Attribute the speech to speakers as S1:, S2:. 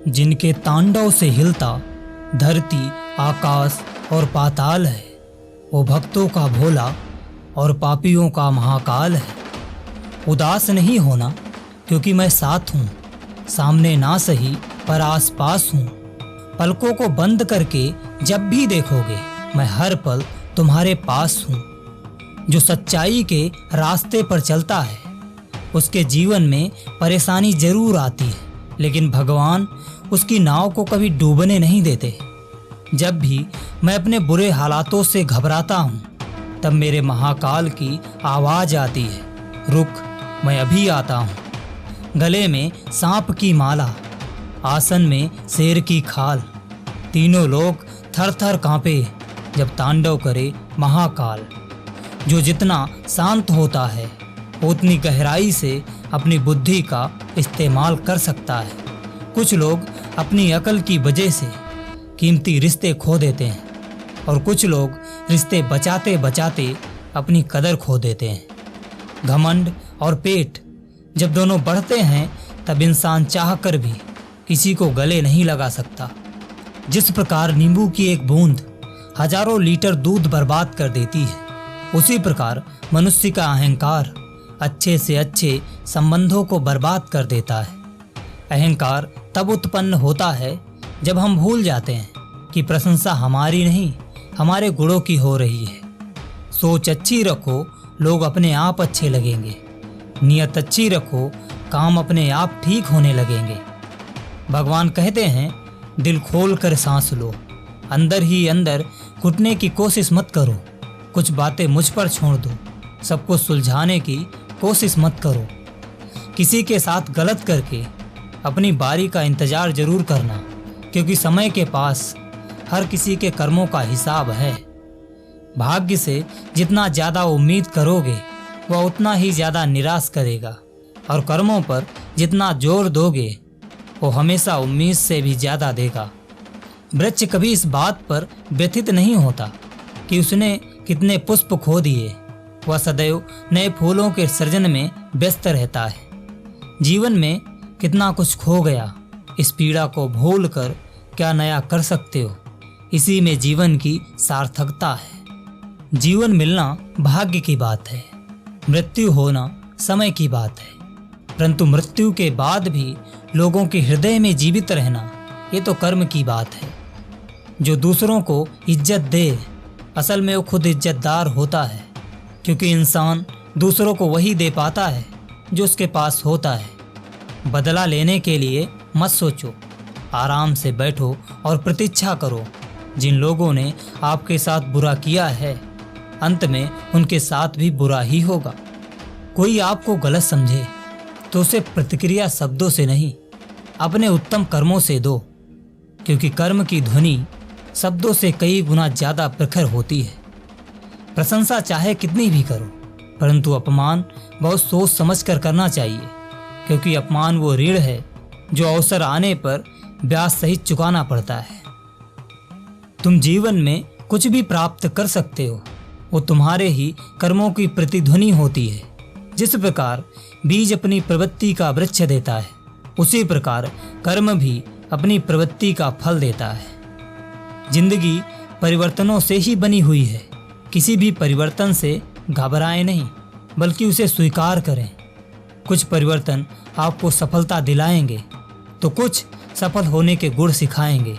S1: जिनके तांडव से हिलता धरती, आकाश और पाताल है, वो भक्तों का भोला और पापियों का महाकाल है। उदास नहीं होना क्योंकि मैं साथ हूँ, सामने ना सही पर आस पास हूँ। पलकों को बंद करके जब भी देखोगे मैं हर पल तुम्हारे पास हूँ। जो सच्चाई के रास्ते पर चलता है उसके जीवन में परेशानी जरूर आती है, लेकिन भगवान उसकी नाव को कभी डूबने नहीं देते। जब भी मैं अपने बुरे हालातों से घबराता हूँ तब मेरे महाकाल की आवाज आती है, रुक, मैं अभी आता हूँ। गले में सांप की माला, आसन में शेर की खाल, तीनों लोग थर थर कांपे जब तांडव करे महाकाल। जो जितना शांत होता है उतनी गहराई से अपनी बुद्धि का इस्तेमाल कर सकता है। कुछ लोग अपनी अकल की वजह से कीमती रिश्ते खो देते हैं और कुछ लोग रिश्ते बचाते बचाते अपनी कदर खो देते हैं। घमंड और पेट जब दोनों बढ़ते हैं तब इंसान चाहकर भी किसी को गले नहीं लगा सकता। जिस प्रकार नींबू की एक बूंद हजारों लीटर दूध बर्बाद कर देती है, उसी प्रकार मनुष्य का अहंकार अच्छे से अच्छे संबंधों को बर्बाद कर देता है। अहंकार तब उत्पन्न होता है जब हम भूल जाते हैं कि प्रशंसा हमारी नहीं, हमारे गुणों की हो रही है। सोच अच्छी रखो, लोग अपने आप अच्छे लगेंगे। नियत अच्छी रखो, काम अपने आप ठीक होने लगेंगे। भगवान कहते हैं, दिल खोल कर सांस लो, अंदर ही अंदर घुटने की कोशिश मत करो। कुछ बातें मुझ पर छोड़ दो, सबको सुलझाने की कोशिश मत करो। किसी के साथ गलत करके अपनी बारी का इंतजार जरूर करना, क्योंकि समय के पास हर किसी के कर्मों का हिसाब है। भाग्य से जितना ज़्यादा उम्मीद करोगे वह उतना ही ज़्यादा निराश करेगा, और कर्मों पर जितना जोर दोगे वो हमेशा उम्मीद से भी ज़्यादा देगा। वृक्ष कभी इस बात पर व्यथित नहीं होता कि उसने कितने पुष्प खो दिए, वह सदैव नए फूलों के सृजन में व्यस्त रहता है। जीवन में कितना कुछ खो गया, इस पीड़ा को भूल कर क्या नया कर सकते हो, इसी में जीवन की सार्थकता है। जीवन मिलना भाग्य की बात है, मृत्यु होना समय की बात है, परंतु मृत्यु के बाद भी लोगों के हृदय में जीवित रहना ये तो कर्म की बात है। जो दूसरों को इज्जत दे असल में वो खुद इज्जतदार होता है, क्योंकि इंसान दूसरों को वही दे पाता है जो उसके पास होता है। बदला लेने के लिए मत सोचो, आराम से बैठो और प्रतीक्षा करो। जिन लोगों ने आपके साथ बुरा किया है अंत में उनके साथ भी बुरा ही होगा। कोई आपको गलत समझे तो उसे प्रतिक्रिया शब्दों से नहीं, अपने उत्तम कर्मों से दो, क्योंकि कर्म की ध्वनि शब्दों से कई गुना ज़्यादा प्रखर होती है। प्रशंसा चाहे कितनी भी करो, परंतु अपमान बहुत सोच समझ कर करना चाहिए, क्योंकि अपमान वो ऋण है जो अवसर आने पर ब्याज सहित चुकाना पड़ता है। तुम जीवन में कुछ भी प्राप्त कर सकते हो, वो तुम्हारे ही कर्मों की प्रतिध्वनि होती है। जिस प्रकार बीज अपनी प्रवृत्ति का वृक्ष देता है, उसी प्रकार कर्म भी अपनी प्रवृत्ति का फल देता है। जिंदगी परिवर्तनों से ही बनी हुई है, किसी भी परिवर्तन से घबराएं नहीं, बल्कि उसे स्वीकार करें। कुछ परिवर्तन आपको सफलता दिलाएंगे तो कुछ सफल होने के गुण सिखाएंगे।